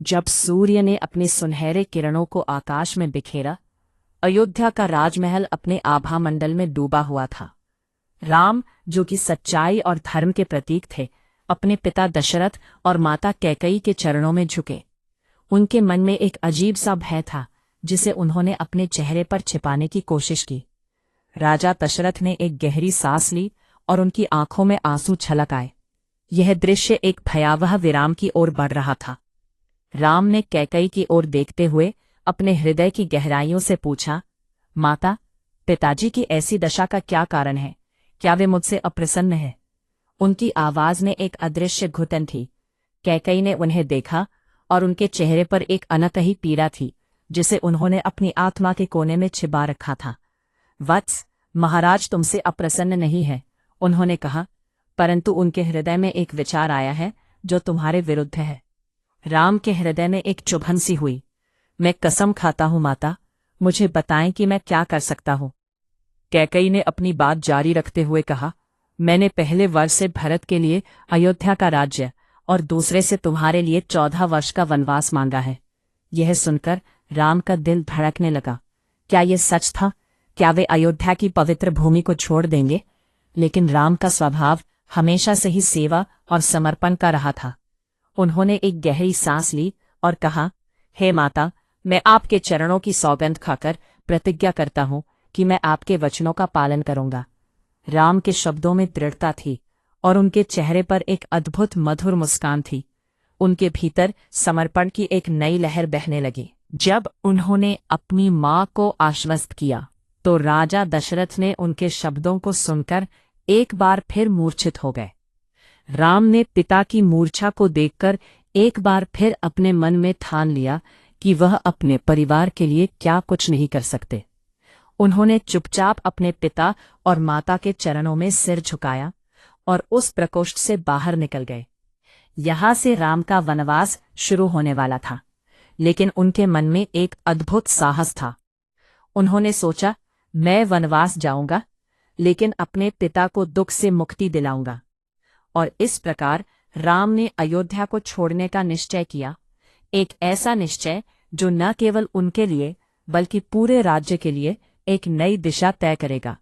जब सूर्य ने अपने सुनहरे किरणों को आकाश में बिखेरा, अयोध्या का राजमहल अपने आभा मंडल में डूबा हुआ था। राम, जो कि सच्चाई और धर्म के प्रतीक थे, अपने पिता दशरथ और माता कैकेयी के चरणों में झुके। उनके मन में एक अजीब सा भय था, जिसे उन्होंने अपने चेहरे पर छिपाने की कोशिश की। राजा दशरथ ने एक गहरी सांस ली और उनकी आंखों में आंसू छलक आए। यह दृश्य एक भयावह विराम की ओर बढ़ रहा था। राम ने कैकेयी की ओर देखते हुए अपने हृदय की गहराइयों से पूछा, माता, पिताजी की ऐसी दशा का क्या कारण है? क्या वे मुझसे अप्रसन्न हैं? उनकी आवाज में एक अदृश्य घुटन थी। कैकेयी ने उन्हें देखा और उनके चेहरे पर एक अनकही पीड़ा थी, जिसे उन्होंने अपनी आत्मा के कोने में छिपा रखा था। वत्स, महाराज तुमसे अप्रसन्न नहीं है, उन्होंने कहा, परंतु उनके हृदय में एक विचार आया है जो तुम्हारे विरुद्ध है। राम के हृदय में एक चुभन सी हुई। मैं कसम खाता हूं माता, मुझे बताएं कि मैं क्या कर सकता हूं। कैकेयी ने अपनी बात जारी रखते हुए कहा, मैंने पहले वर्ष से भरत के लिए अयोध्या का राज्य और दूसरे से तुम्हारे लिए 14 वर्ष का वनवास मांगा है। यह सुनकर राम का दिल धड़कने लगा। क्या यह सच था? क्या वे अयोध्या की पवित्र भूमि को छोड़ देंगे? लेकिन राम का स्वभाव हमेशा से ही सेवा और समर्पण का रहा था। उन्होंने एक गहरी सांस ली और कहा, हे माता, मैं आपके चरणों की सौगंध खाकर प्रतिज्ञा करता हूं कि मैं आपके वचनों का पालन करूंगा। राम के शब्दों में दृढ़ता थी और उनके चेहरे पर एक अद्भुत मधुर मुस्कान थी। उनके भीतर समर्पण की एक नई लहर बहने लगी। जब उन्होंने अपनी मां को आश्वस्त किया, तो राजा दशरथ ने उनके शब्दों को सुनकर एक बार फिर मूर्छित हो गए। राम ने पिता की मूर्छा को देखकर एक बार फिर अपने मन में ठान लिया कि वह अपने परिवार के लिए क्या कुछ नहीं कर सकते। उन्होंने चुपचाप अपने पिता और माता के चरणों में सिर झुकाया और उस प्रकोष्ठ से बाहर निकल गए। यहां से राम का वनवास शुरू होने वाला था, लेकिन उनके मन में एक अद्भुत साहस था। उन्होंने सोचा, मैं वनवास जाऊंगा, लेकिन अपने पिता को दुख से मुक्ति दिलाऊंगा। और इस प्रकार राम ने अयोध्या को छोड़ने का निश्चय किया, एक ऐसा निश्चय जो न केवल उनके लिए बल्कि पूरे राज्य के लिए एक नई दिशा तय करेगा।